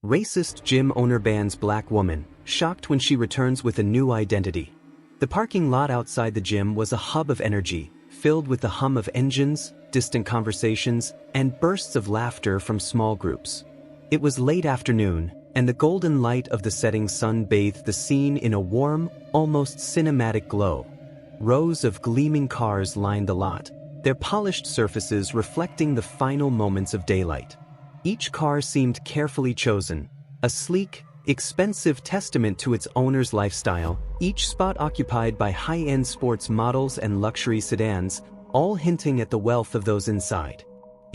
Racist gym owner bans black woman, shocked when she returns with a new identity. The parking lot outside the gym was a hub of energy, filled with the hum of engines, distant conversations, and bursts of laughter from small groups. It was late afternoon, and the golden light of the setting sun bathed the scene in a warm, almost cinematic glow. Rows of gleaming cars lined the lot, their polished surfaces reflecting the final moments of daylight. Each car seemed carefully chosen, a sleek, expensive testament to its owner's lifestyle, each spot occupied by high-end sports models and luxury sedans, all hinting at the wealth of those inside.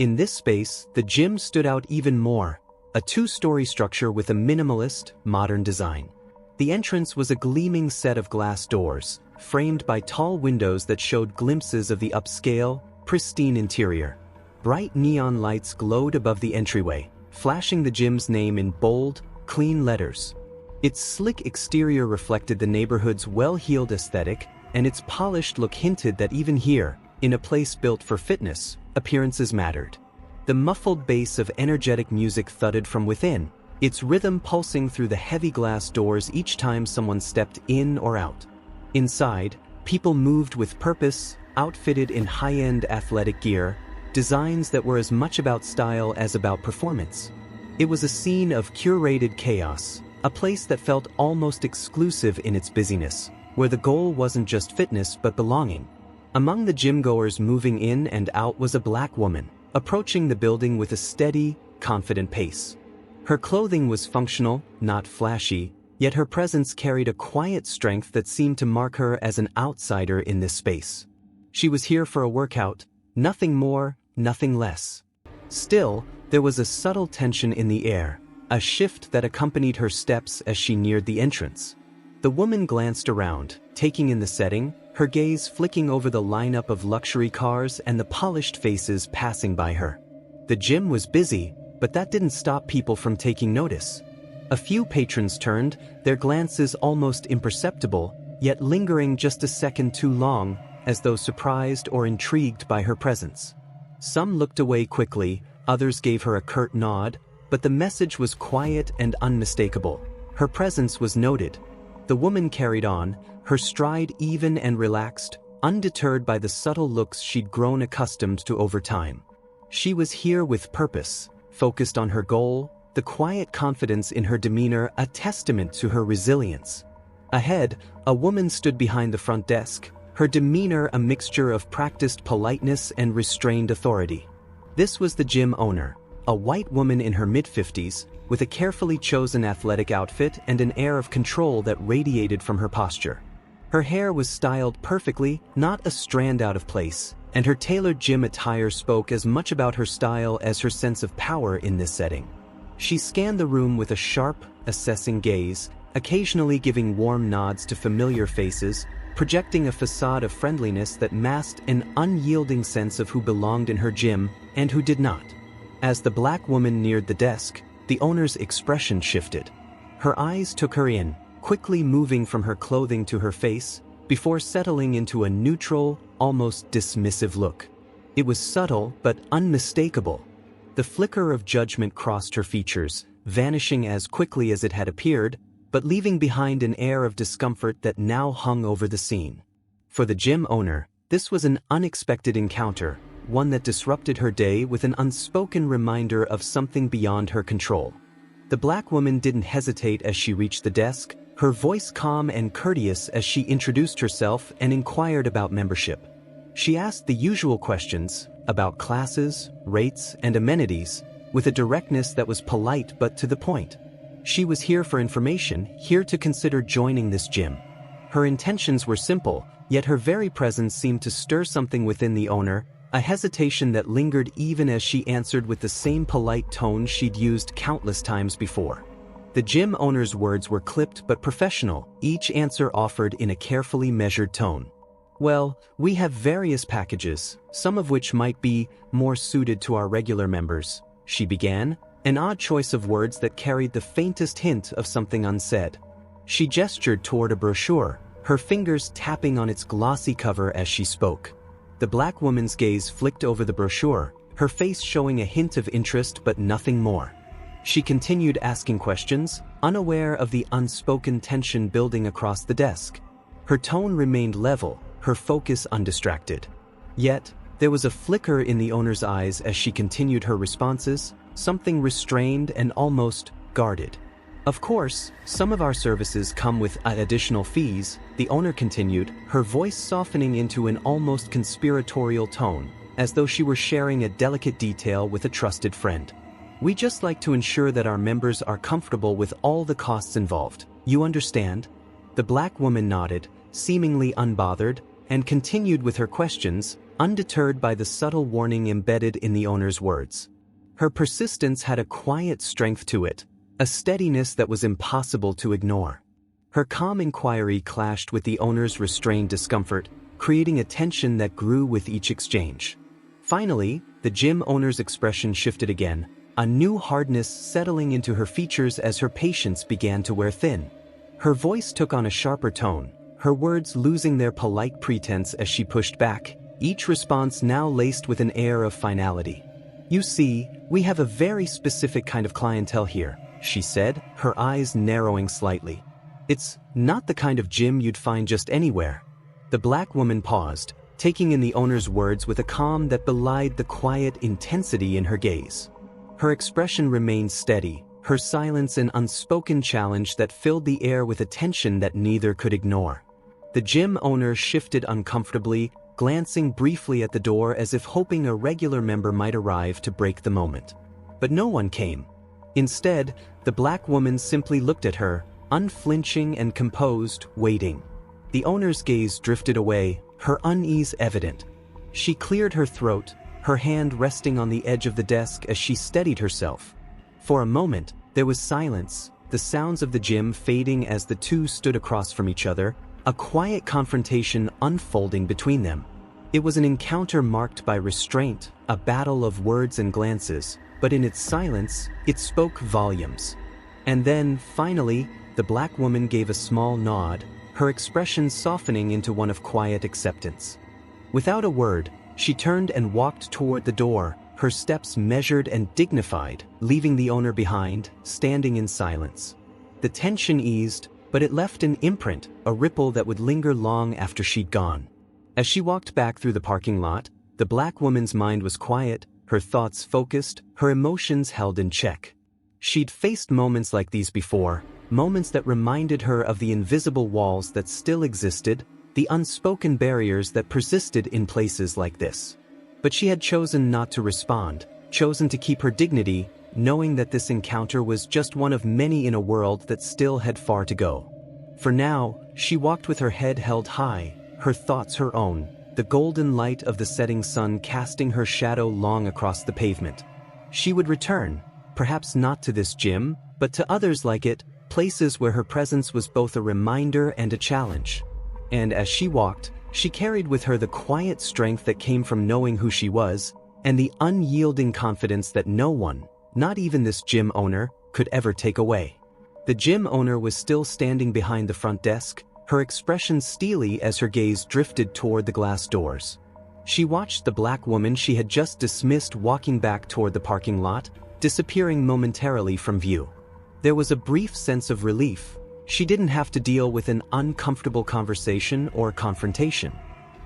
In this space, the gym stood out even more, a two-story structure with a minimalist, modern design. The entrance was a gleaming set of glass doors, framed by tall windows that showed glimpses of the upscale, pristine interior. Bright neon lights glowed above the entryway, flashing the gym's name in bold, clean letters. Its slick exterior reflected the neighborhood's well-heeled aesthetic, and its polished look hinted that even here, in a place built for fitness, appearances mattered. The muffled bass of energetic music thudded from within, its rhythm pulsing through the heavy glass doors each time someone stepped in or out. Inside, people moved with purpose, outfitted in high-end athletic gear, designs that were as much about style as about performance. It was a scene of curated chaos, a place that felt almost exclusive in its busyness, where the goal wasn't just fitness but belonging. Among the gym-goers moving in and out was a black woman, approaching the building with a steady, confident pace. Her clothing was functional, not flashy, yet her presence carried a quiet strength that seemed to mark her as an outsider in this space. She was here for a workout, nothing more, nothing less. Still, there was a subtle tension in the air, a shift that accompanied her steps as she neared the entrance. The woman glanced around, taking in the setting, her gaze flicking over the lineup of luxury cars and the polished faces passing by her. The gym was busy, but that didn't stop people from taking notice. A few patrons turned, their glances almost imperceptible, yet lingering just a second too long, as though surprised or intrigued by her presence. Some looked away quickly, others gave her a curt nod, but the message was quiet and unmistakable. Her presence was noted. The woman carried on, her stride even and relaxed, undeterred by the subtle looks she'd grown accustomed to over time. She was here with purpose, focused on her goal, the quiet confidence in her demeanor a testament to her resilience. Ahead, a woman stood behind the front desk, her demeanor a mixture of practiced politeness and restrained authority. This was the gym owner, a white woman in her mid-50s, with a carefully chosen athletic outfit and an air of control that radiated from her posture. Her hair was styled perfectly, not a strand out of place, and her tailored gym attire spoke as much about her style as her sense of power in this setting. She scanned the room with a sharp, assessing gaze, occasionally giving warm nods to familiar faces, projecting a facade of friendliness that masked an unyielding sense of who belonged in her gym and who did not. As the black woman neared the desk, the owner's expression shifted. Her eyes took her in, quickly moving from her clothing to her face, before settling into a neutral, almost dismissive look. It was subtle but unmistakable. The flicker of judgment crossed her features, vanishing as quickly as it had appeared, but leaving behind an air of discomfort that now hung over the scene. For the gym owner, this was an unexpected encounter, one that disrupted her day with an unspoken reminder of something beyond her control. The black woman didn't hesitate as she reached the desk, her voice calm and courteous as she introduced herself and inquired about membership. She asked the usual questions about classes, rates, and amenities, with a directness that was polite but to the point. She was here for information, here to consider joining this gym. Her intentions were simple, yet her very presence seemed to stir something within the owner, a hesitation that lingered even as she answered with the same polite tone she'd used countless times before. The gym owner's words were clipped but professional, each answer offered in a carefully measured tone. "Well, we have various packages, some of which might be more suited to our regular members," she began, an odd choice of words that carried the faintest hint of something unsaid. She gestured toward a brochure, her fingers tapping on its glossy cover as she spoke. The black woman's gaze flicked over the brochure, her face showing a hint of interest but nothing more. She continued asking questions, unaware of the unspoken tension building across the desk. Her tone remained level, her focus undistracted. Yet, there was a flicker in the owner's eyes as she continued her responses, something restrained and almost guarded. Of course, some of our services come with additional fees, the owner continued, her voice softening into an almost conspiratorial tone, as though she were sharing a delicate detail with a trusted friend. We just like to ensure that our members are comfortable with all the costs involved. You understand? The black woman nodded, seemingly unbothered, and continued with her questions, undeterred by the subtle warning embedded in the owner's words. Her persistence had a quiet strength to it, a steadiness that was impossible to ignore. Her calm inquiry clashed with the owner's restrained discomfort, creating a tension that grew with each exchange. Finally, the gym owner's expression shifted again, a new hardness settling into her features as her patience began to wear thin. Her voice took on a sharper tone, her words losing their polite pretense as she pushed back, each response now laced with an air of finality. You see, we have a very specific kind of clientele here, she said, her eyes narrowing slightly. It's not the kind of gym you'd find just anywhere. The black woman paused, taking in the owner's words with a calm that belied the quiet intensity in her gaze. Her expression remained steady, her silence an unspoken challenge that filled the air with a tension that neither could ignore. The gym owner shifted uncomfortably, glancing briefly at the door as if hoping a regular member might arrive to break the moment. But no one came. Instead, the black woman simply looked at her, unflinching and composed, waiting. The owner's gaze drifted away, her unease evident. She cleared her throat, her hand resting on the edge of the desk as she steadied herself. For a moment, there was silence, the sounds of the gym fading as the two stood across from each other, a quiet confrontation unfolding between them. It was an encounter marked by restraint, a battle of words and glances, but in its silence, it spoke volumes. And then, finally, the black woman gave a small nod, her expression softening into one of quiet acceptance. Without a word, she turned and walked toward the door, her steps measured and dignified, leaving the owner behind, standing in silence. The tension eased, but it left an imprint, a ripple that would linger long after she'd gone. As she walked back through the parking lot, the black woman's mind was quiet, her thoughts focused, her emotions held in check. She'd faced moments like these before, moments that reminded her of the invisible walls that still existed, the unspoken barriers that persisted in places like this. But she had chosen not to respond, chosen to keep her dignity, knowing that this encounter was just one of many in a world that still had far to go. For now, she walked with her head held high, her thoughts her own, the golden light of the setting sun casting her shadow long across the pavement. She would return, perhaps not to this gym, but to others like it, places where her presence was both a reminder and a challenge. And as she walked, she carried with her the quiet strength that came from knowing who she was, and the unyielding confidence that no one, not even this gym owner, could ever take away. The gym owner was still standing behind the front desk, her expression steely as her gaze drifted toward the glass doors. She watched the black woman she had just dismissed walking back toward the parking lot, disappearing momentarily from view. There was a brief sense of relief. She didn't have to deal with an uncomfortable conversation or confrontation.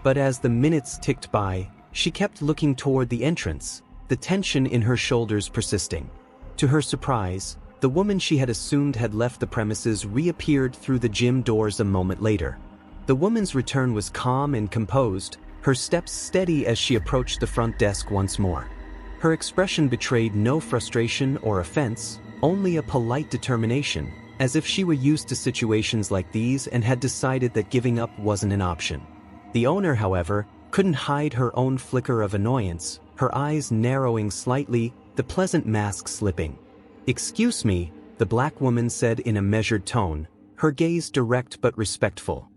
But as the minutes ticked by, she kept looking toward the entrance, the tension in her shoulders persisting. To her surprise, the woman she had assumed had left the premises reappeared through the gym doors a moment later. The woman's return was calm and composed, her steps steady as she approached the front desk once more. Her expression betrayed no frustration or offense, only a polite determination, as if she were used to situations like these and had decided that giving up wasn't an option. The owner, however, couldn't hide her own flicker of annoyance, her eyes narrowing slightly, the pleasant mask slipping. "Excuse me," the black woman said in a measured tone, her gaze direct but respectful.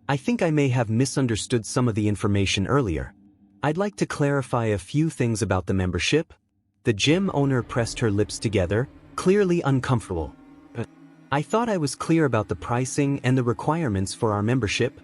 "I think I may have misunderstood some of the information earlier. I'd like to clarify a few things about the membership." The gym owner pressed her lips together, clearly uncomfortable. "I thought I was clear about the pricing and the requirements for our membership."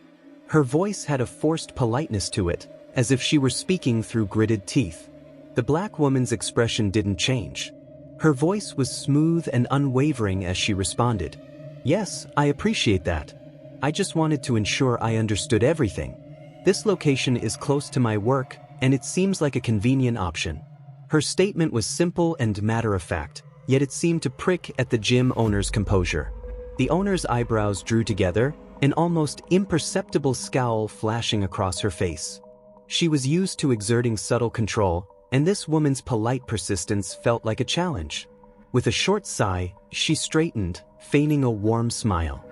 Her voice had a forced politeness to it, as if she were speaking through gritted teeth. The black woman's expression didn't change. Her voice was smooth and unwavering as she responded. "Yes, I appreciate that. I just wanted to ensure I understood everything. This location is close to my work, and it seems like a convenient option." Her statement was simple and matter-of-fact, yet it seemed to prick at the gym owner's composure. The owner's eyebrows drew together, an almost imperceptible scowl flashing across her face. She was used to exerting subtle control, and this woman's polite persistence felt like a challenge. With a short sigh, she straightened, feigning a warm smile.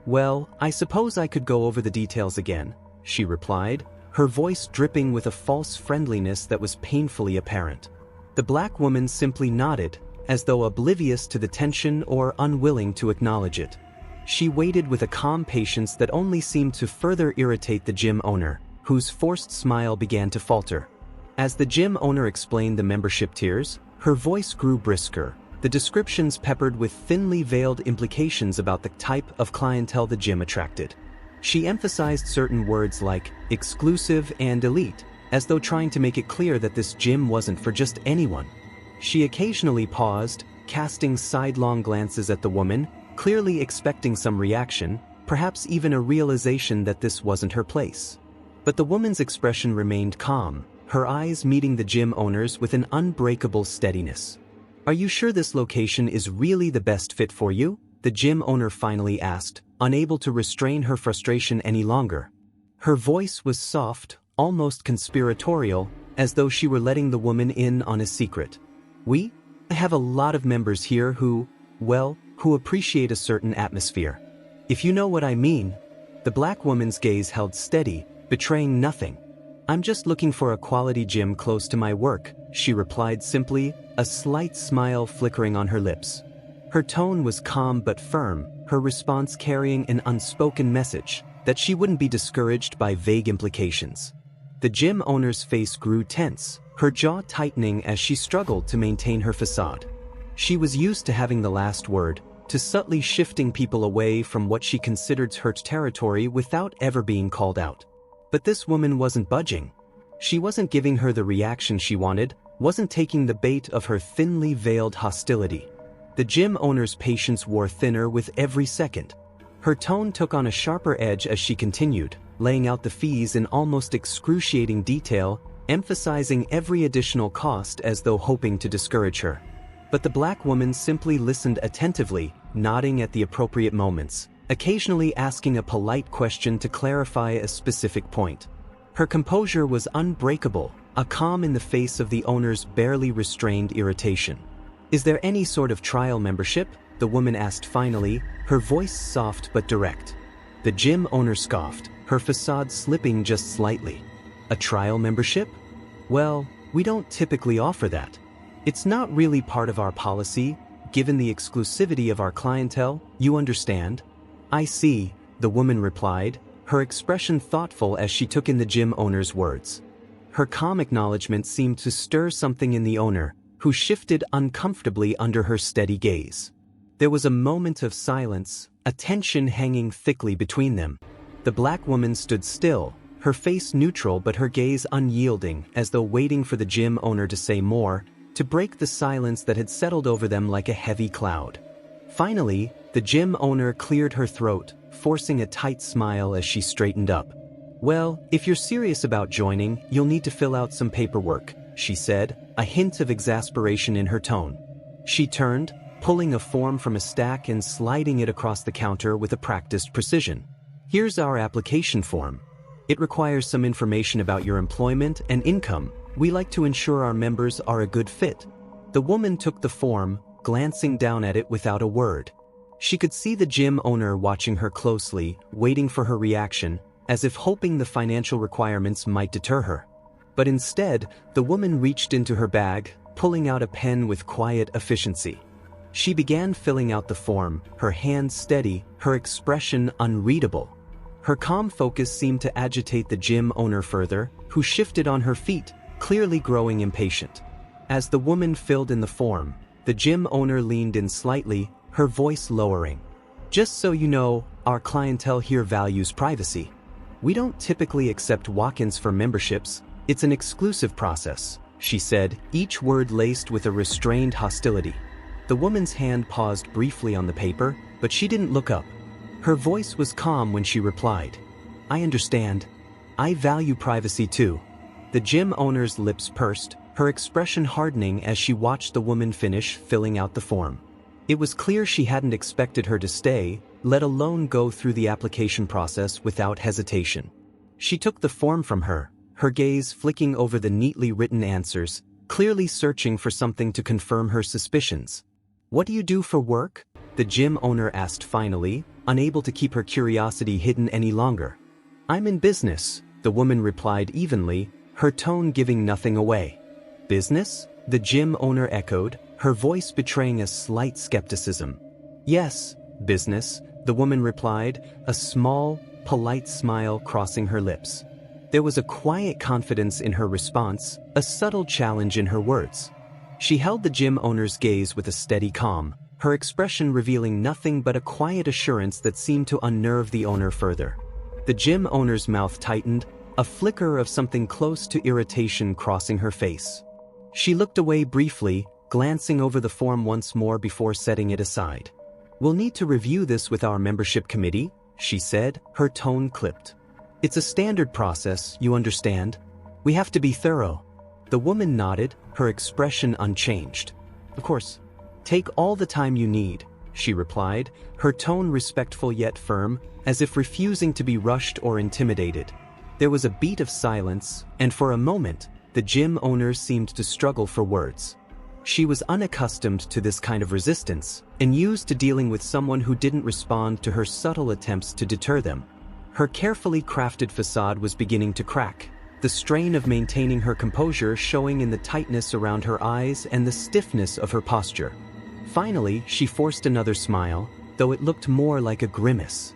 "Well, I suppose I could go over the details again," she replied, her voice dripping with a false friendliness that was painfully apparent. The black woman simply nodded, as though oblivious to the tension or unwilling to acknowledge it. She waited with a calm patience that only seemed to further irritate the gym owner, whose forced smile began to falter. As the gym owner explained the membership tiers, her voice grew brisker, the descriptions peppered with thinly veiled implications about the type of clientele the gym attracted. She emphasized certain words like exclusive and elite, as though trying to make it clear that this gym wasn't for just anyone. She occasionally paused, casting sidelong glances at the woman, clearly expecting some reaction, perhaps even a realization that this wasn't her place. But the woman's expression remained calm, her eyes meeting the gym owner's with an unbreakable steadiness. "Are you sure this location is really the best fit for you?" the gym owner finally asked, unable to restrain her frustration any longer. Her voice was soft, almost conspiratorial, as though she were letting the woman in on a secret. "We have a lot of members here who appreciate a certain atmosphere. If you know what I mean." The black woman's gaze held steady, betraying nothing. "I'm just looking for a quality gym close to my work," she replied simply, a slight smile flickering on her lips. Her tone was calm but firm, her response carrying an unspoken message that she wouldn't be discouraged by vague implications. The gym owner's face grew tense, her jaw tightening as she struggled to maintain her facade. She was used to having the last word, to subtly shifting people away from what she considered her territory without ever being called out. But this woman wasn't budging. She wasn't giving her the reaction she wanted, wasn't taking the bait of her thinly veiled hostility. The gym owner's patience wore thinner with every second. Her tone took on a sharper edge as she continued, laying out the fees in almost excruciating detail, emphasizing every additional cost as though hoping to discourage her. But the black woman simply listened attentively, nodding at the appropriate moments, occasionally asking a polite question to clarify a specific point. Her composure was unbreakable, a calm in the face of the owner's barely restrained irritation. "Is there any sort of trial membership?" the woman asked finally, her voice soft but direct. The gym owner scoffed, her facade slipping just slightly. "A trial membership? Well, we don't typically offer that. It's not really part of our policy, given the exclusivity of our clientele, you understand?" "I see," the woman replied, her expression thoughtful as she took in the gym owner's words. Her calm acknowledgement seemed to stir something in the owner, who shifted uncomfortably under her steady gaze. There was a moment of silence, a tension hanging thickly between them. The black woman stood still, her face neutral but her gaze unyielding, as though waiting for the gym owner to say more, to break the silence that had settled over them like a heavy cloud. Finally, the gym owner cleared her throat, forcing a tight smile as she straightened up. "Well, if you're serious about joining, you'll need to fill out some paperwork," she said, a hint of exasperation in her tone. She turned, pulling a form from a stack and sliding it across the counter with a practiced precision. "Here's our application form. It requires some information about your employment and income. We like to ensure our members are a good fit." The woman took the form, glancing down at it without a word. She could see the gym owner watching her closely, waiting for her reaction, as if hoping the financial requirements might deter her. But instead, the woman reached into her bag, pulling out a pen with quiet efficiency. She began filling out the form, her hands steady, her expression unreadable. Her calm focus seemed to agitate the gym owner further, who shifted on her feet, clearly growing impatient. As the woman filled in the form, the gym owner leaned in slightly, her voice lowering. "Just so you know, our clientele here values privacy. We don't typically accept walk-ins for memberships. It's an exclusive process," she said, each word laced with a restrained hostility. The woman's hand paused briefly on the paper, but she didn't look up. Her voice was calm when she replied, "I understand. I value privacy too." The gym owner's lips pursed, her expression hardening as she watched the woman finish filling out the form. It was clear she hadn't expected her to stay, let alone go through the application process without hesitation. She took the form from her, her gaze flicking over the neatly written answers, clearly searching for something to confirm her suspicions. "What do you do for work?" the gym owner asked finally, unable to keep her curiosity hidden any longer. "I'm in business," the woman replied evenly, her tone giving nothing away. "Business?" the gym owner echoed, her voice betraying a slight skepticism. "Yes, business," the woman replied, a small, polite smile crossing her lips. There was a quiet confidence in her response, a subtle challenge in her words. She held the gym owner's gaze with a steady calm, her expression revealing nothing but a quiet assurance that seemed to unnerve the owner further. The gym owner's mouth tightened, a flicker of something close to irritation crossing her face. She looked away briefly, glancing over the form once more before setting it aside. "We'll need to review this with our membership committee," she said, her tone clipped. "It's a standard process, you understand. We have to be thorough." The woman nodded, her expression unchanged. "Of course. Take all the time you need," she replied, her tone respectful yet firm, as if refusing to be rushed or intimidated. There was a beat of silence, and for a moment, the gym owner seemed to struggle for words. She was unaccustomed to this kind of resistance, and used to dealing with someone who didn't respond to her subtle attempts to deter them. Her carefully crafted facade was beginning to crack, the strain of maintaining her composure showing in the tightness around her eyes and the stiffness of her posture. Finally, she forced another smile, though it looked more like a grimace.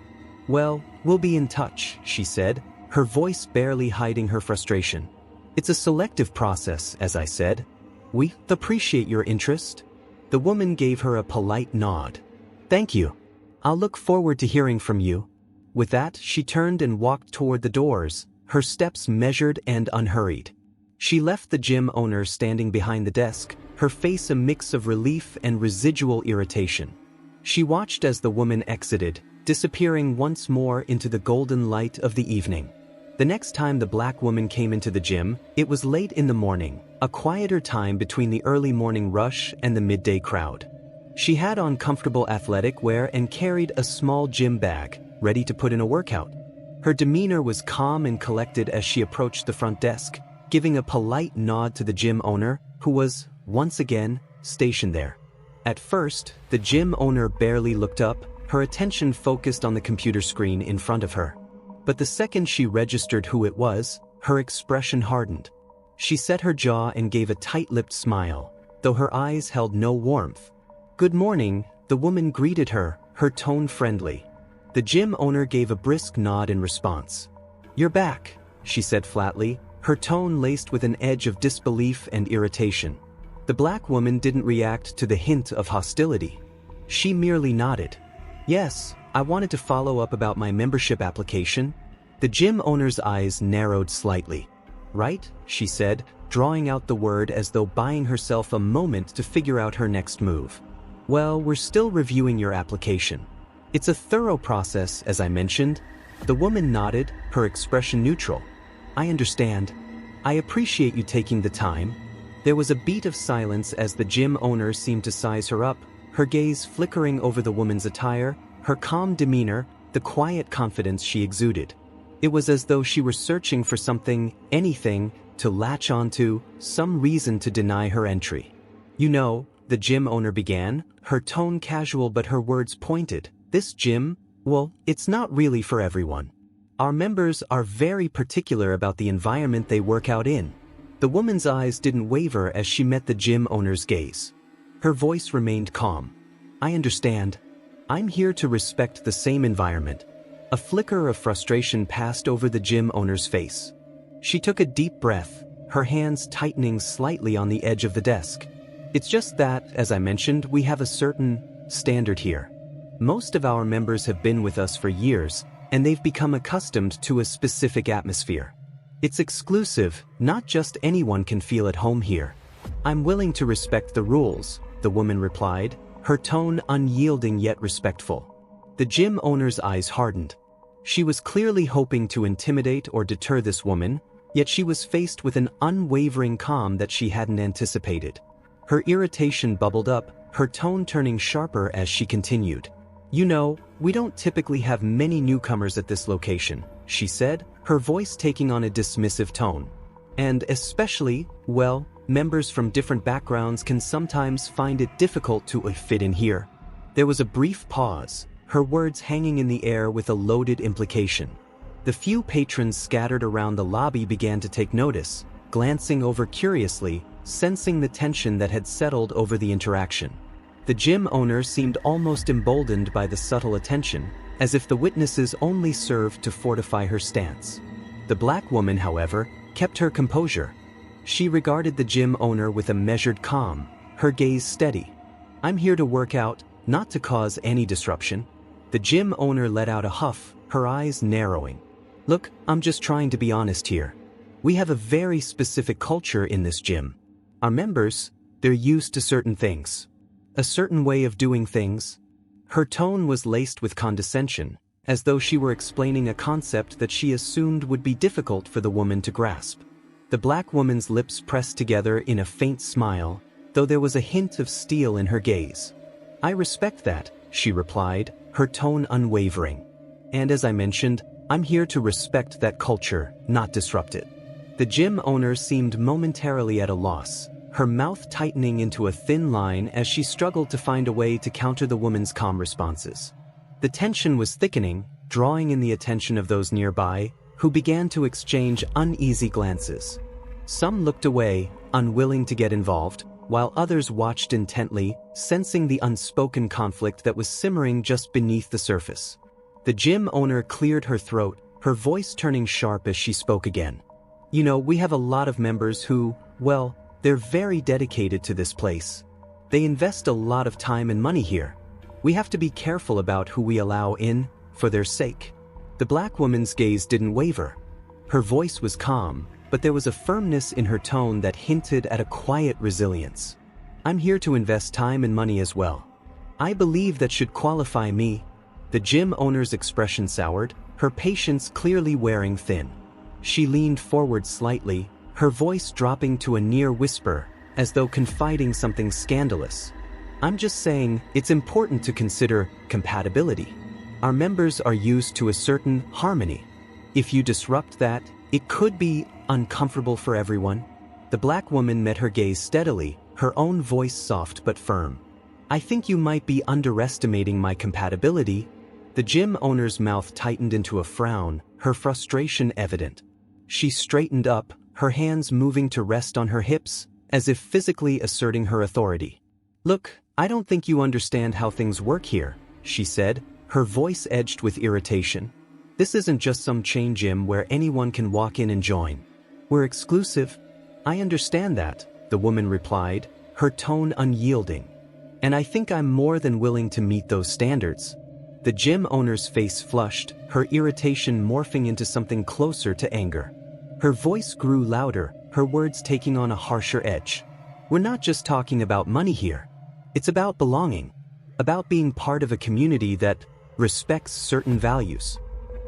"Well, we'll be in touch," she said, her voice barely hiding her frustration. "It's a selective process, as I said. We appreciate your interest." The woman gave her a polite nod. "Thank you. I'll look forward to hearing from you." With that, she turned and walked toward the doors, her steps measured and unhurried. She left the gym owner standing behind the desk, her face a mix of relief and residual irritation. She watched as the woman exited, disappearing once more into the golden light of the evening. The next time the black woman came into the gym, it was late in the morning, a quieter time between the early morning rush and the midday crowd. She had on comfortable athletic wear and carried a small gym bag, ready to put in a workout. Her demeanor was calm and collected as she approached the front desk, giving a polite nod to the gym owner, who was, once again, stationed there. At first, the gym owner barely looked up, her attention focused on the computer screen in front of her. But the second she registered who it was, her expression hardened. She set her jaw and gave a tight-lipped smile, though her eyes held no warmth. "Good morning," the woman greeted her, her tone friendly. The gym owner gave a brisk nod in response. "You're back," she said flatly, her tone laced with an edge of disbelief and irritation. The black woman didn't react to the hint of hostility. She merely nodded. "Yes, I wanted to follow up about my membership application." The gym owner's eyes narrowed slightly. "Right," she said, drawing out the word as though buying herself a moment to figure out her next move. "Well, we're still reviewing your application. It's a thorough process, as I mentioned." The woman nodded, her expression neutral. "I understand. I appreciate you taking the time." There was a beat of silence as the gym owner seemed to size her up, her gaze flickering over the woman's attire, her calm demeanor, the quiet confidence she exuded. It was as though she were searching for something, anything, to latch onto, some reason to deny her entry. "You know," the gym owner began, her tone casual but her words pointed, "this gym, well, it's not really for everyone. Our members are very particular about the environment they work out in." The woman's eyes didn't waver as she met the gym owner's gaze. Her voice remained calm. "I understand. I'm here to respect the same environment." A flicker of frustration passed over the gym owner's face. She took a deep breath, her hands tightening slightly on the edge of the desk. "It's just that, as I mentioned, we have a certain standard here. Most of our members have been with us for years, and they've become accustomed to a specific atmosphere. It's exclusive, not just anyone can feel at home here. I'm willing to respect the rules," the woman replied, her tone unyielding yet respectful. The gym owner's eyes hardened. She was clearly hoping to intimidate or deter this woman, yet she was faced with an unwavering calm that she hadn't anticipated. Her irritation bubbled up, her tone turning sharper as she continued. You know, we don't typically have many newcomers at this location, she said, her voice taking on a dismissive tone. And especially, well, members from different backgrounds can sometimes find it difficult to fit in here. There was a brief pause, her words hanging in the air with a loaded implication. The few patrons scattered around the lobby began to take notice, glancing over curiously, sensing the tension that had settled over the interaction. The gym owner seemed almost emboldened by the subtle attention, as if the witnesses only served to fortify her stance. The black woman, however, kept her composure. She regarded the gym owner with a measured calm, her gaze steady. I'm here to work out, not to cause any disruption. The gym owner let out a huff, her eyes narrowing. Look, I'm just trying to be honest here. We have a very specific culture in this gym. Our members, they're used to certain things. A certain way of doing things. Her tone was laced with condescension, as though she were explaining a concept that she assumed would be difficult for the woman to grasp. The black woman's lips pressed together in a faint smile, though there was a hint of steel in her gaze. I respect that, she replied, her tone unwavering. And as I mentioned, I'm here to respect that culture, not disrupt it. The gym owner seemed momentarily at a loss, her mouth tightening into a thin line as she struggled to find a way to counter the woman's calm responses. The tension was thickening, drawing in the attention of those nearby, who began to exchange uneasy glances. Some looked away, unwilling to get involved, while others watched intently, sensing the unspoken conflict that was simmering just beneath the surface. The gym owner cleared her throat, her voice turning sharp as she spoke again. You know, we have a lot of members who, well, they're very dedicated to this place. They invest a lot of time and money here. We have to be careful about who we allow in, for their sake. The black woman's gaze didn't waver. Her voice was calm, but there was a firmness in her tone that hinted at a quiet resilience. I'm here to invest time and money as well. I believe that should qualify me. The gym owner's expression soured, her patience clearly wearing thin. She leaned forward slightly, her voice dropping to a near whisper, as though confiding something scandalous. I'm just saying, it's important to consider compatibility. Our members are used to a certain harmony. If you disrupt that, it could be uncomfortable for everyone. The black woman met her gaze steadily, her own voice soft but firm. I think you might be underestimating my compatibility. The gym owner's mouth tightened into a frown, her frustration evident. She straightened up, her hands moving to rest on her hips, as if physically asserting her authority. Look, I don't think you understand how things work here, she said, her voice edged with irritation. This isn't just some chain gym where anyone can walk in and join. We're exclusive. I understand that, the woman replied, her tone unyielding. And I think I'm more than willing to meet those standards. The gym owner's face flushed, her irritation morphing into something closer to anger. Her voice grew louder, her words taking on a harsher edge. We're not just talking about money here. It's about belonging, about being part of a community that respects certain values.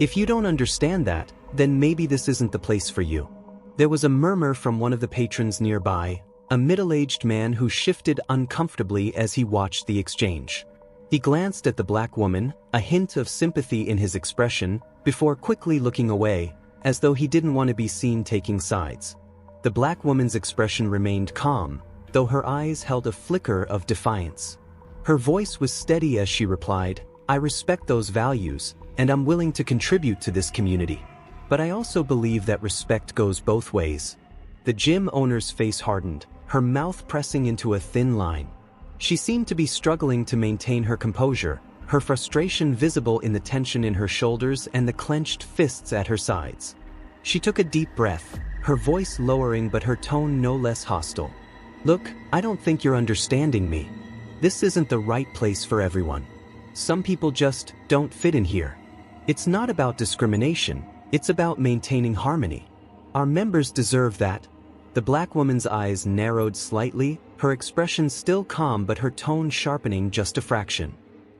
If you don't understand that, then maybe this isn't the place for you. There was a murmur from one of the patrons nearby, a middle-aged man who shifted uncomfortably as he watched the exchange. He glanced at the black woman, a hint of sympathy in his expression, before quickly looking away, as though he didn't want to be seen taking sides. The black woman's expression remained calm, though her eyes held a flicker of defiance. Her voice was steady as she replied, I respect those values, and I'm willing to contribute to this community. But I also believe that respect goes both ways. The gym owner's face hardened, her mouth pressing into a thin line. She seemed to be struggling to maintain her composure, her frustration visible in the tension in her shoulders and the clenched fists at her sides. She took a deep breath, her voice lowering but her tone no less hostile. Look, I don't think you're understanding me. This isn't the right place for everyone. Some people just don't fit in here. It's not about discrimination, it's about maintaining harmony. Our members deserve that. The black woman's eyes narrowed slightly, her expression still calm but her tone sharpening just a fraction.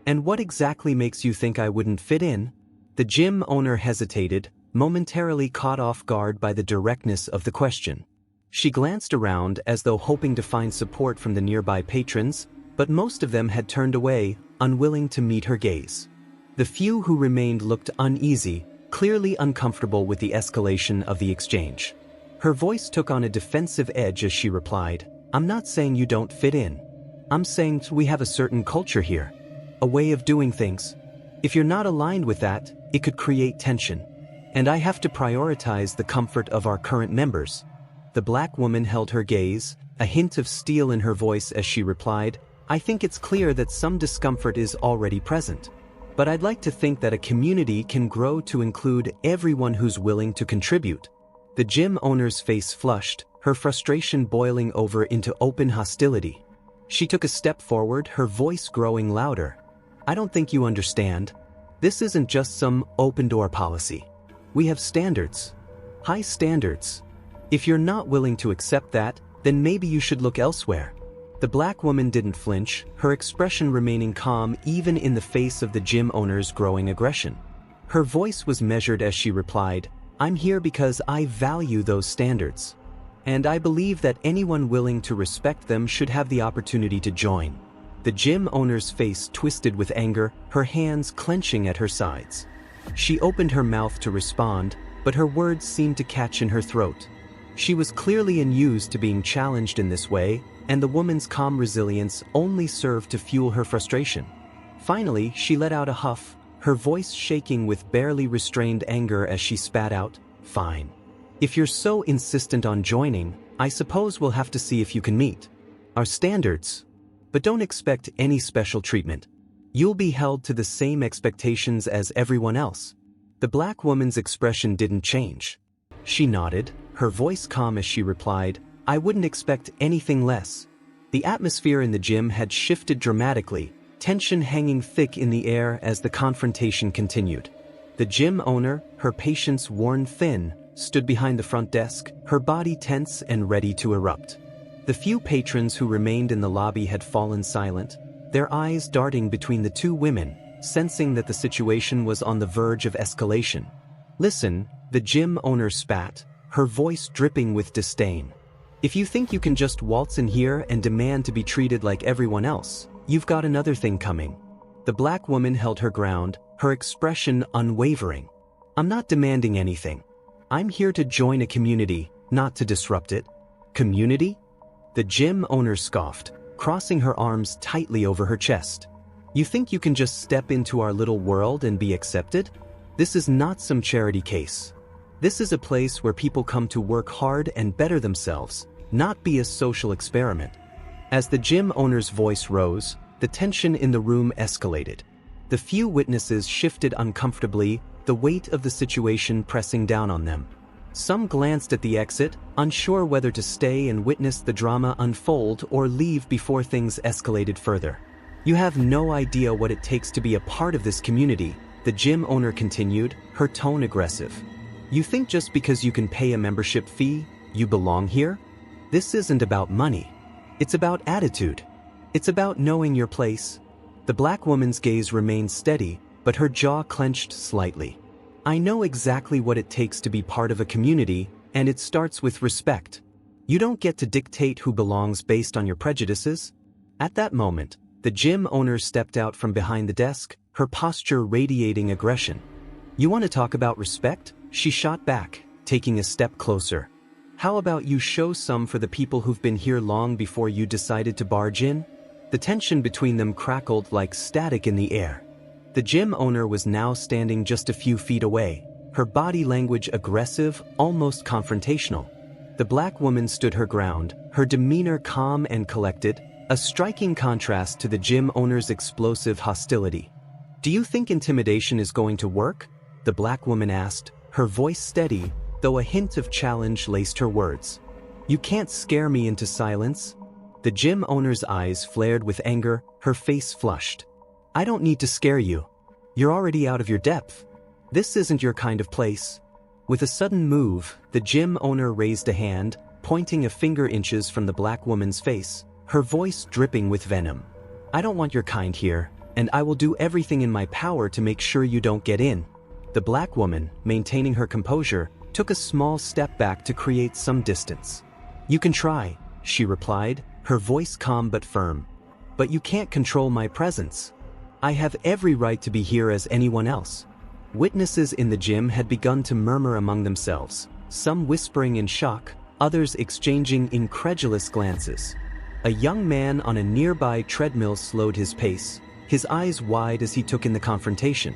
"And what exactly makes you think I wouldn't fit in?" The gym owner hesitated, momentarily caught off guard by the directness of the question. She glanced around as though hoping to find support from the nearby patrons, but most of them had turned away, unwilling to meet her gaze. The few who remained looked uneasy, clearly uncomfortable with the escalation of the exchange. Her voice took on a defensive edge as she replied, "I'm not saying you don't fit in. I'm saying we have a certain culture here. A way of doing things. If you're not aligned with that, it could create tension. And I have to prioritize the comfort of our current members." The black woman held her gaze, a hint of steel in her voice as she replied, "I think it's clear that some discomfort is already present. But I'd like to think that a community can grow to include everyone who's willing to contribute." The gym owner's face flushed, her frustration boiling over into open hostility. She took a step forward, her voice growing louder. "I don't think you understand. This isn't just some open-door policy. We have standards. High standards. If you're not willing to accept that, then maybe you should look elsewhere." The black woman didn't flinch, her expression remaining calm even in the face of the gym owner's growing aggression. Her voice was measured as she replied, "I'm here because I value those standards. And I believe that anyone willing to respect them should have the opportunity to join." The gym owner's face twisted with anger, her hands clenching at her sides. She opened her mouth to respond, but her words seemed to catch in her throat. She was clearly unused to being challenged in this way, and the woman's calm resilience only served to fuel her frustration. Finally, she let out a huff, her voice shaking with barely restrained anger as she spat out, "Fine. If you're so insistent on joining, I suppose we'll have to see if you can meet our standards. But don't expect any special treatment. You'll be held to the same expectations as everyone else." The black woman's expression didn't change. She nodded, her voice calm as she replied, "I wouldn't expect anything less." The atmosphere in the gym had shifted dramatically, tension hanging thick in the air as the confrontation continued. The gym owner, her patience worn thin, stood behind the front desk, her body tense and ready to erupt. The few patrons who remained in the lobby had fallen silent, their eyes darting between the two women, sensing that the situation was on the verge of escalation. "Listen," the gym owner spat, her voice dripping with disdain. "If you think you can just waltz in here and demand to be treated like everyone else, you've got another thing coming." The black woman held her ground, her expression unwavering. "I'm not demanding anything. I'm here to join a community, not to disrupt it." "Community?" The gym owner scoffed, crossing her arms tightly over her chest. "You think you can just step into our little world and be accepted? This is not some charity case. This is a place where people come to work hard and better themselves, not be a social experiment." As the gym owner's voice rose, the tension in the room escalated. The few witnesses shifted uncomfortably, the weight of the situation pressing down on them. Some glanced at the exit, unsure whether to stay and witness the drama unfold or leave before things escalated further. "You have no idea what it takes to be a part of this community," the gym owner continued, her tone aggressive. "You think just because you can pay a membership fee, you belong here? This isn't about money. It's about attitude. It's about knowing your place." The black woman's gaze remained steady, but her jaw clenched slightly. "I know exactly what it takes to be part of a community, and it starts with respect. You don't get to dictate who belongs based on your prejudices." At that moment, the gym owner stepped out from behind the desk, her posture radiating aggression. "You want to talk about respect?" she shot back, taking a step closer. "How about you show some for the people who've been here long before you decided to barge in?" The tension between them crackled like static in the air. The gym owner was now standing just a few feet away, her body language aggressive, almost confrontational. The black woman stood her ground, her demeanor calm and collected, a striking contrast to the gym owner's explosive hostility. "Do you think intimidation is going to work?" the black woman asked, her voice steady, though a hint of challenge laced her words. "You can't scare me into silence." The gym owner's eyes flared with anger, her face flushed. "I don't need to scare you. You're already out of your depth. This isn't your kind of place." With a sudden move, the gym owner raised a hand, pointing a finger inches from the black woman's face, her voice dripping with venom. "I don't want your kind here, and I will do everything in my power to make sure you don't get in." The black woman, maintaining her composure, took a small step back to create some distance. "You can try," she replied, her voice calm but firm. "But you can't control my presence. I have every right to be here as anyone else." Witnesses in the gym had begun to murmur among themselves, some whispering in shock, others exchanging incredulous glances. A young man on a nearby treadmill slowed his pace, his eyes wide as he took in the confrontation.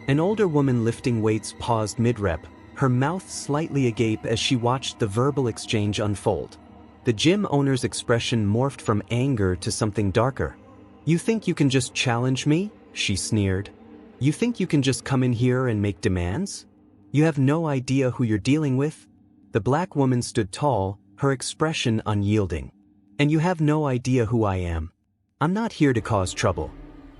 An older woman lifting weights paused mid-rep, her mouth slightly agape as she watched the verbal exchange unfold. The gym owner's expression morphed from anger to something darker. "You think you can just challenge me?" she sneered. "You think you can just come in here and make demands? You have no idea who you're dealing with?" The black woman stood tall, her expression unyielding. "And you have no idea who I am. I'm not here to cause trouble.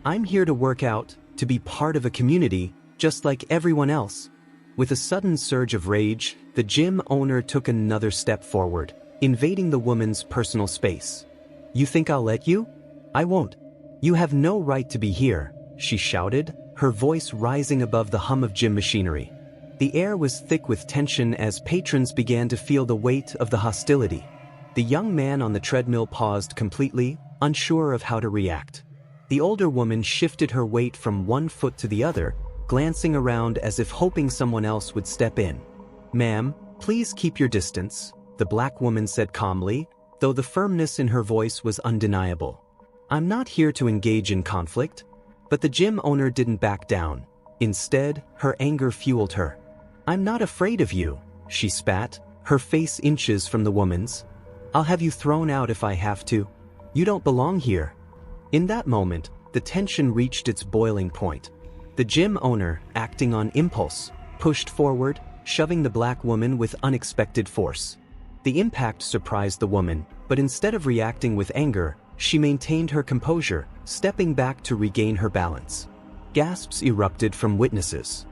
I'm here to work out, to be part of a community, just like everyone else." With a sudden surge of rage, the gym owner took another step forward, invading the woman's personal space. "You think I'll let you? I won't. You have no right to be here," she shouted, her voice rising above the hum of gym machinery. The air was thick with tension as patrons began to feel the weight of the hostility. The young man on the treadmill paused completely, unsure of how to react. The older woman shifted her weight from one foot to the other, glancing around as if hoping someone else would step in. "Ma'am, please keep your distance," the black woman said calmly, though the firmness in her voice was undeniable. "I'm not here to engage in conflict." But the gym owner didn't back down. Instead, her anger fueled her. "I'm not afraid of you," she spat, her face inches from the woman's. "I'll have you thrown out if I have to. You don't belong here." In that moment, the tension reached its boiling point. The gym owner, acting on impulse, pushed forward, shoving the black woman with unexpected force. The impact surprised the woman, but instead of reacting with anger, she maintained her composure, stepping back to regain her balance. Gasps erupted from witnesses.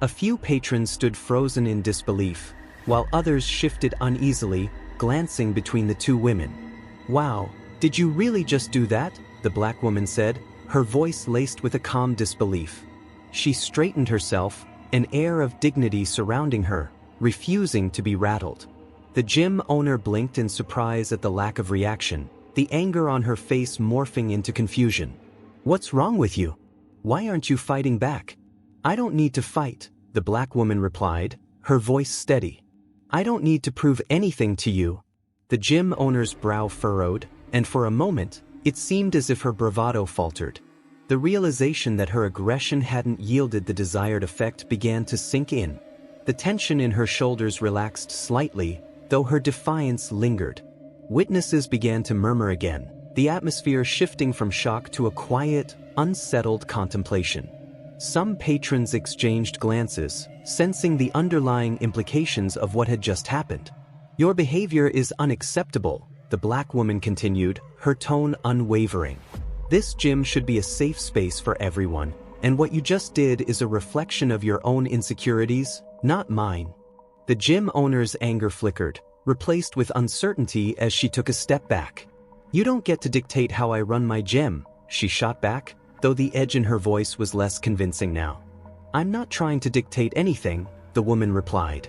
A few patrons stood frozen in disbelief, while others shifted uneasily, glancing between the two women. "Wow, did you really just do that?" the black woman said, her voice laced with a calm disbelief. She straightened herself, an air of dignity surrounding her, refusing to be rattled. The gym owner blinked in surprise at the lack of reaction, the anger on her face morphing into confusion. "What's wrong with you? Why aren't you fighting back?" "I don't need to fight," the black woman replied, her voice steady. "I don't need to prove anything to you." The gym owner's brow furrowed, and for a moment, it seemed as if her bravado faltered. The realization that her aggression hadn't yielded the desired effect began to sink in. The tension in her shoulders relaxed slightly, though her defiance lingered. Witnesses began to murmur again, the atmosphere shifting from shock to a quiet, unsettled contemplation. Some patrons exchanged glances, sensing the underlying implications of what had just happened. "Your behavior is unacceptable," the black woman continued, her tone unwavering. "This gym should be a safe space for everyone, and what you just did is a reflection of your own insecurities, not mine." The gym owner's anger flickered, replaced with uncertainty as she took a step back. "You don't get to dictate how I run my gym," she shot back, though the edge in her voice was less convincing now. "I'm not trying to dictate anything," the woman replied.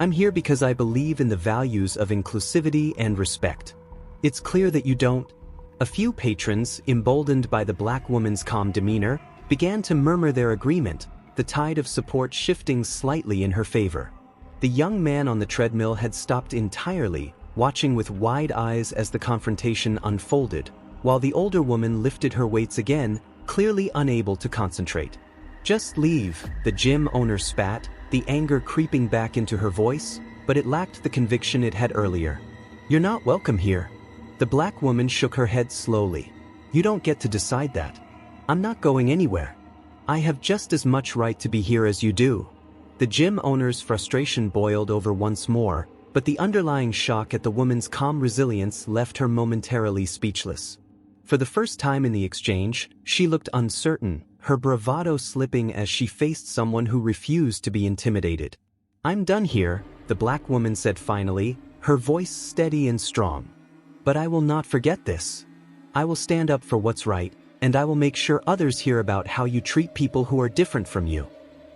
"I'm here because I believe in the values of inclusivity and respect." "It's clear that you don't." A few patrons, emboldened by the black woman's calm demeanor, began to murmur their agreement, the tide of support shifting slightly in her favor. The young man on the treadmill had stopped entirely, watching with wide eyes as the confrontation unfolded, while the older woman lifted her weights again, clearly unable to concentrate. "Just leave," the gym owner spat, the anger creeping back into her voice, but it lacked the conviction it had earlier. "You're not welcome here." The black woman shook her head slowly. "You don't get to decide that. I'm not going anywhere. I have just as much right to be here as you do." The gym owner's frustration boiled over once more, but the underlying shock at the woman's calm resilience left her momentarily speechless. For the first time in the exchange, she looked uncertain, her bravado slipping as she faced someone who refused to be intimidated. "I'm done here," the black woman said finally, her voice steady and strong. "But I will not forget this. I will stand up for what's right, and I will make sure others hear about how you treat people who are different from you."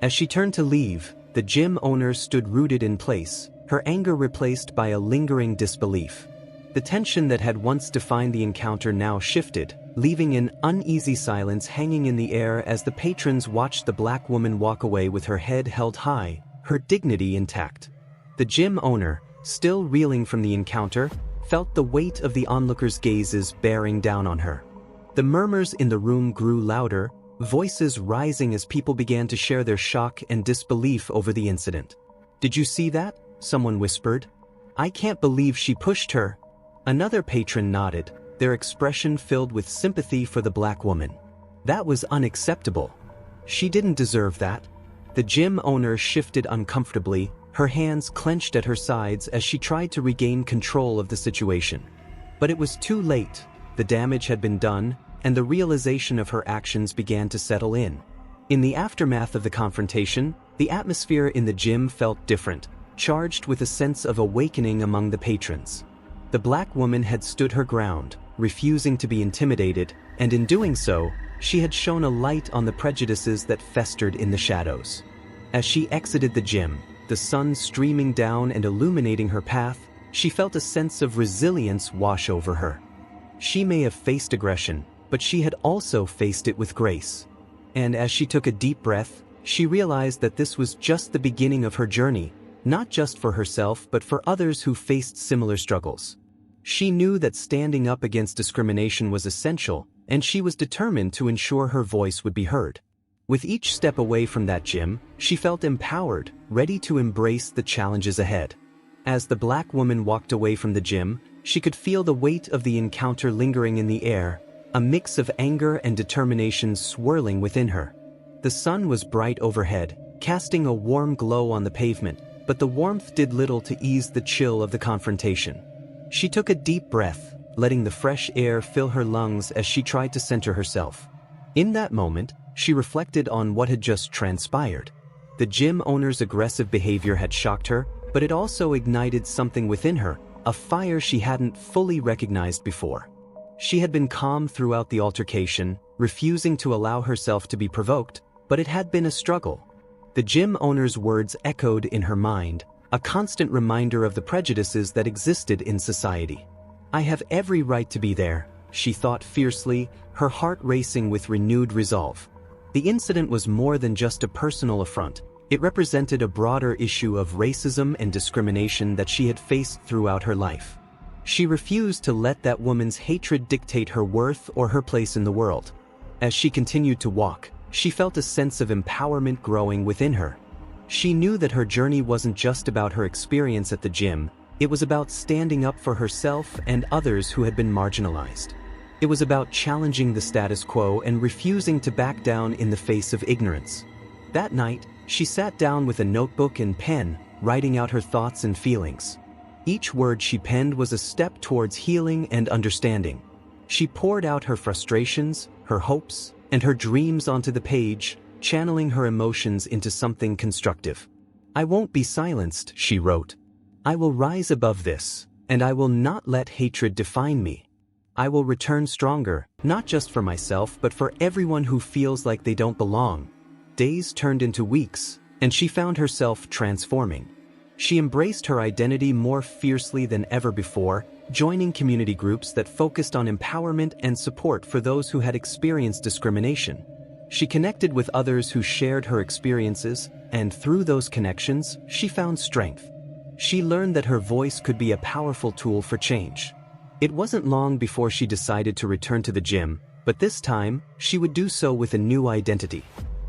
As she turned to leave, the gym owner stood rooted in place, her anger replaced by a lingering disbelief. The tension that had once defined the encounter now shifted, leaving an uneasy silence hanging in the air as the patrons watched the black woman walk away with her head held high, her dignity intact. The gym owner, still reeling from the encounter, felt the weight of the onlookers' gazes bearing down on her. The murmurs in the room grew louder, voices rising as people began to share their shock and disbelief over the incident. "Did you see that?" someone whispered. "I can't believe she pushed her." Another patron nodded, their expression filled with sympathy for the black woman. "That was unacceptable. She didn't deserve that." The gym owner shifted uncomfortably, her hands clenched at her sides as she tried to regain control of the situation. But it was too late. The damage had been done, and the realization of her actions began to settle in. In the aftermath of the confrontation, the atmosphere in the gym felt different, charged with a sense of awakening among the patrons. The black woman had stood her ground, refusing to be intimidated, and in doing so, she had shone a light on the prejudices that festered in the shadows. As she exited the gym, the sun streaming down and illuminating her path, she felt a sense of resilience wash over her. She may have faced aggression, but she had also faced it with grace. And as she took a deep breath, she realized that this was just the beginning of her journey, not just for herself but for others who faced similar struggles. She knew that standing up against discrimination was essential, and she was determined to ensure her voice would be heard. With each step away from that gym, she felt empowered, ready to embrace the challenges ahead. As the black woman walked away from the gym, she could feel the weight of the encounter lingering in the air, a mix of anger and determination swirling within her. The sun was bright overhead, casting a warm glow on the pavement, but the warmth did little to ease the chill of the confrontation. She took a deep breath, letting the fresh air fill her lungs as she tried to center herself. In that moment, she reflected on what had just transpired. The gym owner's aggressive behavior had shocked her, but it also ignited something within her, a fire she hadn't fully recognized before. She had been calm throughout the altercation, refusing to allow herself to be provoked, but it had been a struggle. The gym owner's words echoed in her mind, a constant reminder of the prejudices that existed in society. "I have every right to be there," she thought fiercely, her heart racing with renewed resolve. The incident was more than just a personal affront. It represented a broader issue of racism and discrimination that she had faced throughout her life. She refused to let that woman's hatred dictate her worth or her place in the world. As she continued to walk, she felt a sense of empowerment growing within her. She knew that her journey wasn't just about her experience at the gym, it was about standing up for herself and others who had been marginalized. It was about challenging the status quo and refusing to back down in the face of ignorance. That night, she sat down with a notebook and pen, writing out her thoughts and feelings. Each word she penned was a step towards healing and understanding. She poured out her frustrations, her hopes, and her dreams onto the page, channeling her emotions into something constructive. "I won't be silenced," she wrote. "I will rise above this, and I will not let hatred define me. I will return stronger, not just for myself but for everyone who feels like they don't belong." Days turned into weeks, and she found herself transforming. She embraced her identity more fiercely than ever before, joining community groups that focused on empowerment and support for those who had experienced discrimination. She connected with others who shared her experiences, and through those connections, she found strength. She learned that her voice could be a powerful tool for change. It wasn't long before she decided to return to the gym, but this time, she would do so with a new identity.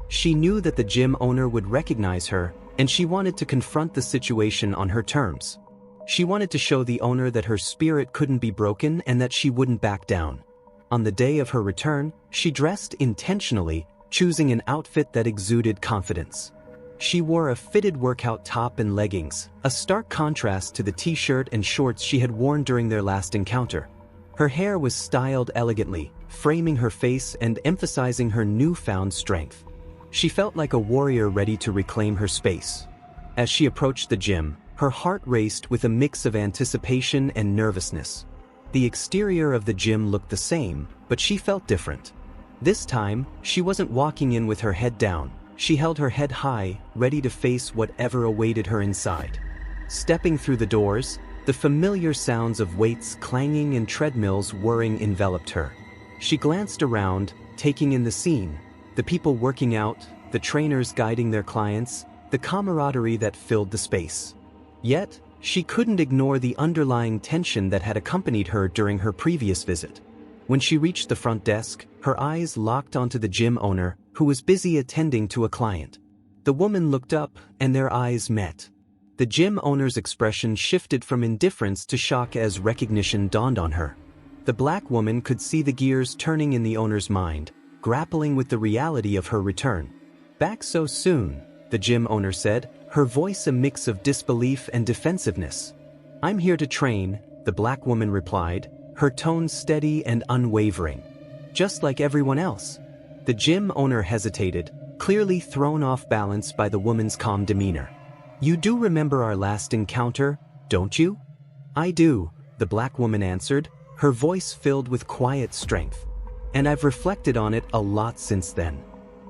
She knew that the gym owner would recognize her, and she wanted to confront the situation on her terms. She wanted to show the owner that her spirit couldn't be broken and that she wouldn't back down. On the day of her return, she dressed intentionally, choosing an outfit that exuded confidence. She wore a fitted workout top and leggings, a stark contrast to the t-shirt and shorts she had worn during their last encounter. Her hair was styled elegantly, framing her face and emphasizing her newfound strength. She felt like a warrior ready to reclaim her space. As she approached the gym, Her heart raced with a mix of anticipation and nervousness. The exterior of the gym looked the same, but she felt different. This time, she wasn't walking in with her head down. She held her head high, ready to face whatever awaited her inside. Stepping through the doors, the familiar sounds of weights clanging and treadmills whirring enveloped her. She glanced around, taking in the scene, the people working out, the trainers guiding their clients, the camaraderie that filled the space. Yet, she couldn't ignore the underlying tension that had accompanied her during her previous visit. When she reached the front desk, her eyes locked onto the gym owner, who was busy attending to a client. The woman looked up, and their eyes met. The gym owner's expression shifted from indifference to shock as recognition dawned on her. The black woman could see the gears turning in the owner's mind, grappling with the reality of her return. "Back so soon," the gym owner said, her voice a mix of disbelief and defensiveness. "I'm here to train," the black woman replied, her tone steady and unwavering. "Just like everyone else." The gym owner hesitated, clearly thrown off balance by the woman's calm demeanor. "You do remember our last encounter, don't you?" "I do," the black woman answered, her voice filled with quiet strength. "And I've reflected on it a lot since then.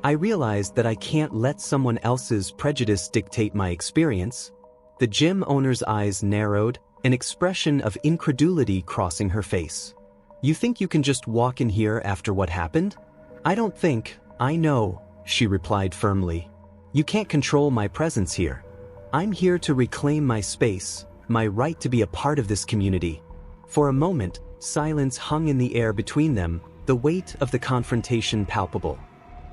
I realized that I can't let someone else's prejudice dictate my experience." The gym owner's eyes narrowed, an expression of incredulity crossing her face. "You think you can just walk in here after what happened?" "I don't think, I know," she replied firmly. "You can't control my presence here. I'm here to reclaim my space, my right to be a part of this community." For a moment, silence hung in the air between them, the weight of the confrontation palpable.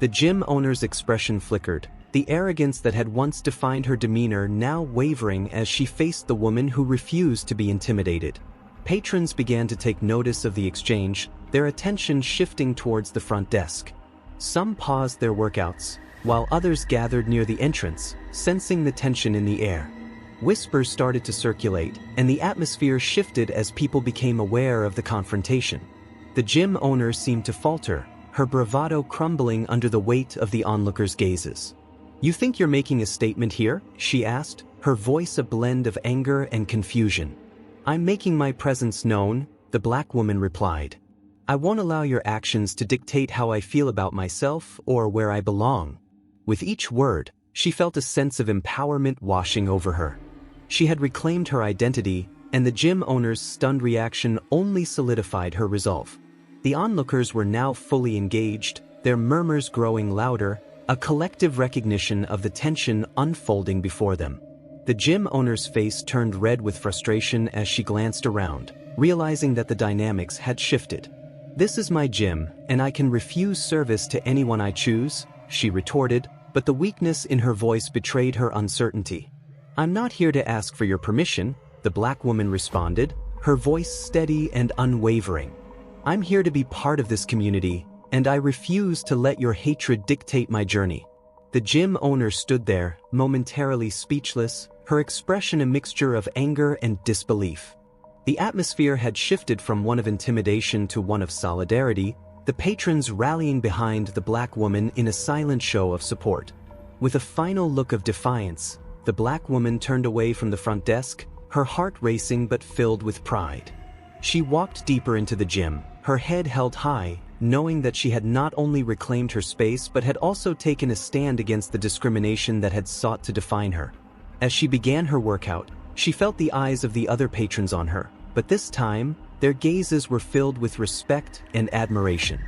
The gym owner's expression flickered, the arrogance that had once defined her demeanor now wavering as she faced the woman who refused to be intimidated. Patrons began to take notice of the exchange, their attention shifting towards the front desk. Some paused their workouts, while others gathered near the entrance, sensing the tension in the air. Whispers started to circulate, and the atmosphere shifted as people became aware of the confrontation. The gym owner seemed to falter, her bravado crumbling under the weight of the onlookers' gazes. "You think you're making a statement here?" she asked, her voice a blend of anger and confusion. "I'm making my presence known," the black woman replied. "I won't allow your actions to dictate how I feel about myself or where I belong." With each word, she felt a sense of empowerment washing over her. She had reclaimed her identity, and the gym owner's stunned reaction only solidified her resolve. The onlookers were now fully engaged, their murmurs growing louder, a collective recognition of the tension unfolding before them. The gym owner's face turned red with frustration as she glanced around, realizing that the dynamics had shifted. "This is my gym, and I can refuse service to anyone I choose," she retorted, but the weakness in her voice betrayed her uncertainty. "I'm not here to ask for your permission," the black woman responded, her voice steady and unwavering. "I'm here to be part of this community, and I refuse to let your hatred dictate my journey." The gym owner stood there, momentarily speechless, her expression a mixture of anger and disbelief. The atmosphere had shifted from one of intimidation to one of solidarity, the patrons rallying behind the black woman in a silent show of support. With a final look of defiance, the black woman turned away from the front desk, her heart racing but filled with pride. She walked deeper into the gym, her head held high, knowing that she had not only reclaimed her space but had also taken a stand against the discrimination that had sought to define her. As she began her workout, she felt the eyes of the other patrons on her, but this time, their gazes were filled with respect and admiration.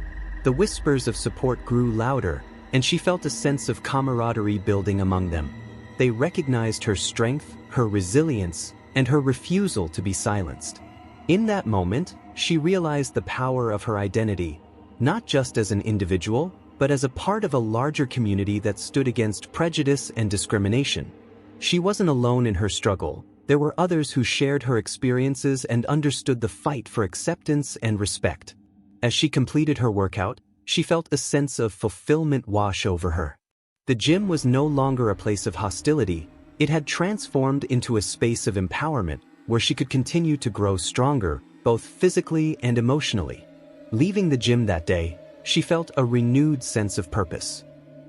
The whispers of support grew louder, and she felt a sense of camaraderie building among them. They recognized her strength, her resilience, and her refusal to be silenced. In that moment, she realized the power of her identity, not just as an individual, but as a part of a larger community that stood against prejudice and discrimination. She wasn't alone in her struggle. There were others who shared her experiences and understood the fight for acceptance and respect. As she completed her workout, she felt a sense of fulfillment wash over her. The gym was no longer a place of hostility. It had transformed into a space of empowerment where she could continue to grow stronger, both physically and emotionally. Leaving the gym that day, she felt a renewed sense of purpose.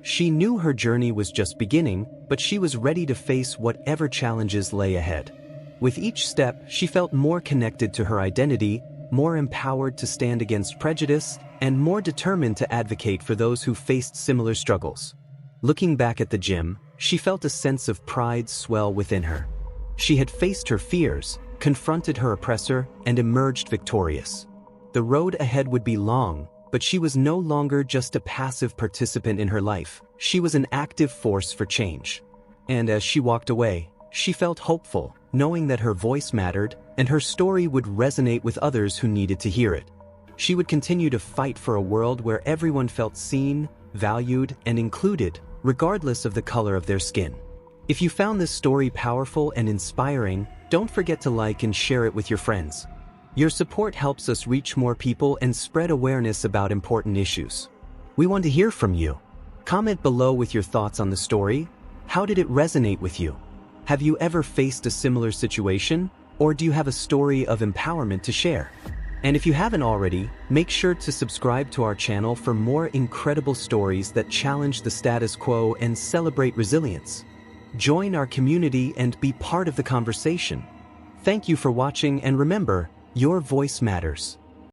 She knew her journey was just beginning, but she was ready to face whatever challenges lay ahead. With each step, she felt more connected to her identity, more empowered to stand against prejudice, and more determined to advocate for those who faced similar struggles. Looking back at the gym, she felt a sense of pride swell within her. She had faced her fears, confronted her oppressor, and emerged victorious. The road ahead would be long, but she was no longer just a passive participant in her life. She was an active force for change. And as she walked away, she felt hopeful, knowing that her voice mattered and her story would resonate with others who needed to hear it. She would continue to fight for a world where everyone felt seen, valued, and included, regardless of the color of their skin. If you found this story powerful and inspiring, don't forget to like and share it with your friends. Your support helps us reach more people and spread awareness about important issues. We want to hear from you. Comment below with your thoughts on the story. How did it resonate with you? Have you ever faced a similar situation, or do you have a story of empowerment to share? And if you haven't already, make sure to subscribe to our channel for more incredible stories that challenge the status quo and celebrate resilience. Join our community and be part of the conversation. Thank you for watching, and remember, your voice matters.